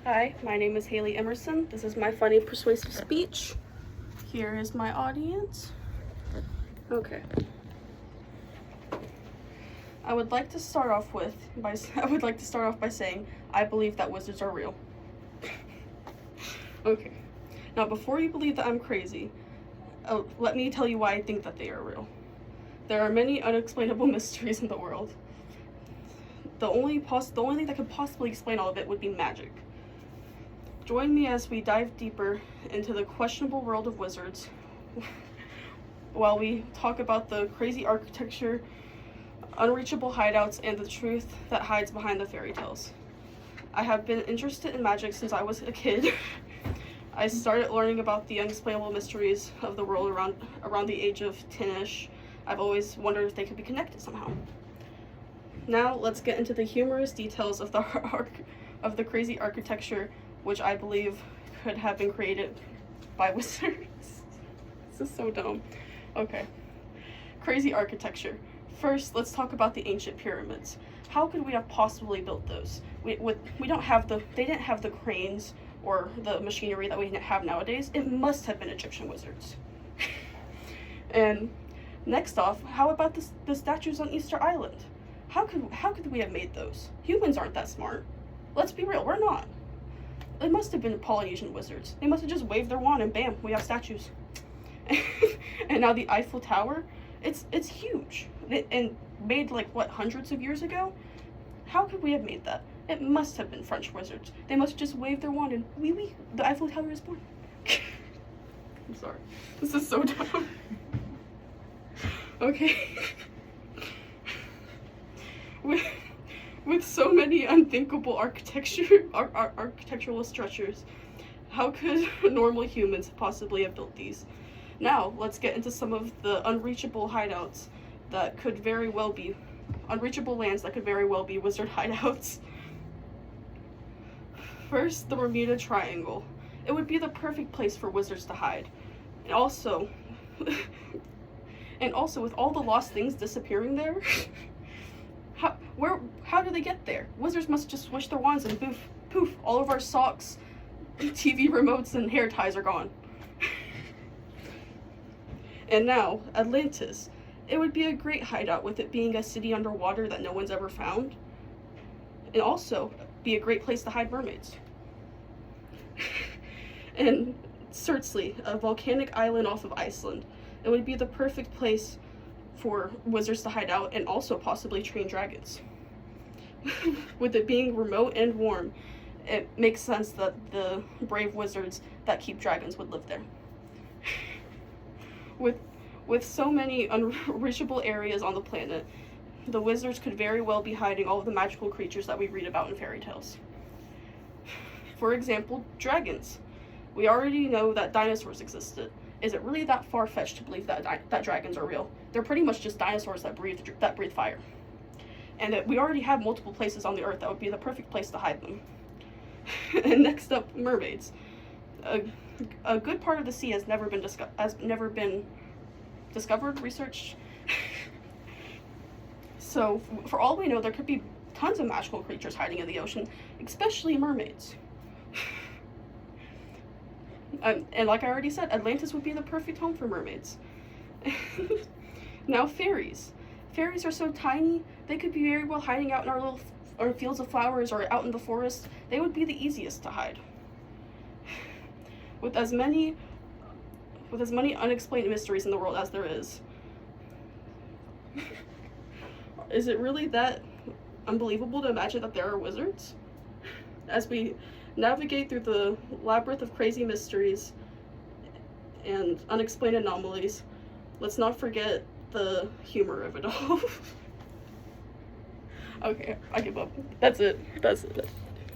Hi, my name is Haley Emerson. This is my funny persuasive speech. Here is my audience. Okay. I would like to start off by saying I believe that wizards are real. Okay. Now, before you believe that I'm crazy, let me tell you why I think that they are real. There are many unexplainable mysteries in the world. The only thing that could possibly explain all of it would be magic. Join me as we dive deeper into the questionable world of wizards while we talk about the crazy architecture, unreachable hideouts, and the truth that hides behind the fairy tales. I have been interested in magic since I was a kid. I started learning about the unexplainable mysteries of the world around the age of 10-ish. I've always wondered if they could be connected somehow. Now let's get into the humorous details of the crazy architecture, which I believe could have been created by wizards. This is so dumb. Okay. Crazy architecture. First, let's talk about the ancient pyramids. How could we have possibly built those? They didn't have the cranes or the machinery that we have nowadays. It must have been Egyptian wizards. And next off, how about the statues on Easter Island? How could we have made those? Humans aren't that smart. Let's be real, we're not. It must have been Polynesian wizards. They must have just waved their wand and bam, we have statues. And now the Eiffel Tower, it's huge. And made like, what, hundreds of years ago? How could we have made that? It must have been French wizards. They must have just waved their wand and the Eiffel Tower is born. I'm sorry. This is so dumb. Okay. With so many unthinkable architectural structures, how could normal humans possibly have built these? Now, let's get into some of the unreachable hideouts that could very well be, unreachable lands that could very well be wizard hideouts. First, the Bermuda Triangle. It would be the perfect place for wizards to hide. And also with all the lost things disappearing there, how do they get there? Wizards must just swish their wands and poof, all of our socks, TV remotes, and hair ties are gone. And now, Atlantis. It would be a great hideout with it being a city underwater that no one's ever found. And also be a great place to hide mermaids. And Surtsey, a volcanic island off of Iceland. It would be the perfect place for wizards to hide out and also possibly train dragons. With it being remote and warm, it makes sense that the brave wizards that keep dragons would live there. With so many unreachable areas on the planet, the wizards could very well be hiding all of the magical creatures that we read about in fairy tales. For example, dragons. We already know that dinosaurs existed. Is it really that far-fetched to believe that dragons are real? They're pretty much just dinosaurs that breathe fire. And that we already have multiple places on the earth that would be the perfect place to hide them. And next up, mermaids. A good part of the sea has never been discovered, researched. So, for all we know, there could be tons of magical creatures hiding in the ocean, especially mermaids. And like I already said, Atlantis would be the perfect home for mermaids. Now, fairies. Fairies are so tiny, they could be very well hiding out in our fields of flowers or out in the forest. They would be the easiest to hide. With as many unexplained mysteries in the world as there is it really that unbelievable to imagine that there are wizards? As we navigate through the labyrinth of crazy mysteries and unexplained anomalies, let's not forget the humor of it all. Okay, I give up. That's it.